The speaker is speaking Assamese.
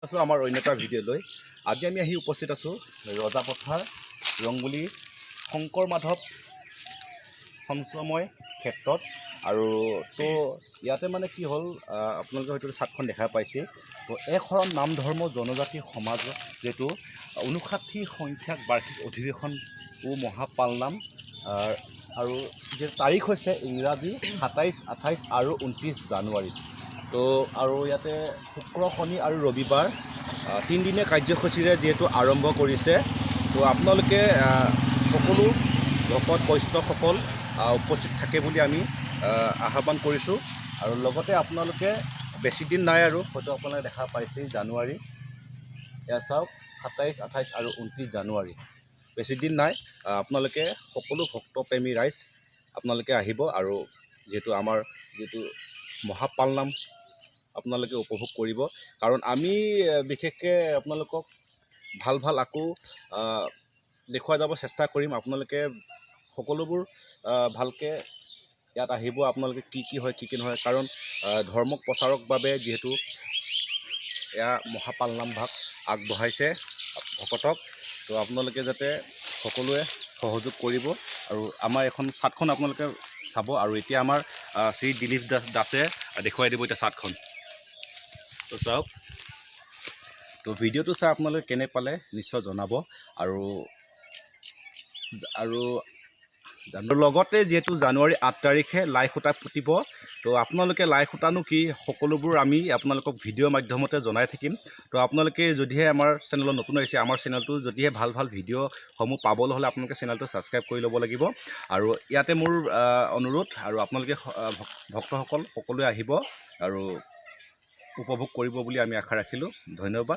আছো আমাৰ অন্য এটা ভিডিঅ' লৈ আজি আমি আহি উপস্থিত আছো ৰজাপথাৰ ৰংগুলি শংকৰ মাধৱ সঞ্চময় ক্ষেত্ৰত আৰু তো ইয়াতে মানে কি হ'ল আপোনালোকে হয়তো ছাটখন দেখা পাইছে তো একশৰণ নাম ধৰ্ম জনজাতি সমাজ যেটো 59 সংখ্যক বাৰ্ষিক অধিৱেশন ও মহাপালনাম আৰু যে তাৰিখ হৈছে ইংৰাজী 27, 28 আৰু 29 জানুৱাৰী তো আৰু ইয়াতে শুক্ৰ শনি আৰু ৰবিবাৰ 3 দিনীয়া কাৰ্যসূচীৰে যেহেতু আৰম্ভ কৰিছে তো আপোনালোকে সকলো ভকত বৈষ্ণৱসকল উপস্থিত থাকে বুলি আমি আহ্বান কৰিছোঁ আৰু লগতে আপোনালোকে বেছি দিন নাই আৰু হয়তো আপোনালোকে দেখা পাইছে জানুৱাৰী এয়া চাওক 27, 28 আৰু 29 জানুৱাৰী বেছি দিন নাই আপোনালোকে সকলো ভক্তপ্ৰেমী ৰাইজ আপোনালোকে আহিব আৰু যেহেতু আমাৰ যেটো মহাপালনাম আপোনালোকে উপভোগ কৰিব কাৰণ আমি বিশেষকৈ আপোনালোকক ভাল আকৌ দেখুৱাই যাব চেষ্টা কৰিম আপোনালোকে সকলোবোৰ ভালকৈ ইয়াত আহিব আপোনালোকে কি হয় কি নহয় কাৰণ ধৰ্মক প্ৰচাৰক বাবে যেহেতু এয়া মহাপালনাম ভাগ আগবঢ়াইছে ভকতক তো আপোনালোকে যাতে সকলোৱে সহযোগ কৰিব আৰু আমাৰ এখন ছাটখন আপোনালোকে চাব আৰু এতিয়া আমাৰ শ্ৰী দিলীপ দাসে দেখুৱাই দিব এতিয়া ছাটখন তো চাওক তো ভিডিঅ'টো চাই আপোনালোকে কেনে পালে নিশ্চয় জনাব আৰু লগতে যেহেতু জানুৱাৰী 8 তাৰিখে লাই খুঁটা ফুটিব তো আপোনালোকে লাই খুঁটানো কি সকলোবোৰ আমি আপোনালোকক ভিডিঅ'ৰ মাধ্যমতে জনাই থাকিম তো আপোনালোকে যদিহে আমাৰ চেনেলত নতুন আহিছে আমাৰ চেনেলটো যদিহে ভাল ভিডিঅ'সমূহ পাবলৈ হ'লে আপোনালোকে চেনেলটো ছাবস্ক্ৰাইব কৰি ল'ব লাগিব আৰু ইয়াতে মোৰ অনুৰোধ আৰু আপোনালোকে ভক্তসকল সকলোৱে আহিব আৰু উপভোগ কৰিব বুলি আমি আশা ৰাখিলোঁ ধন্যবাদ।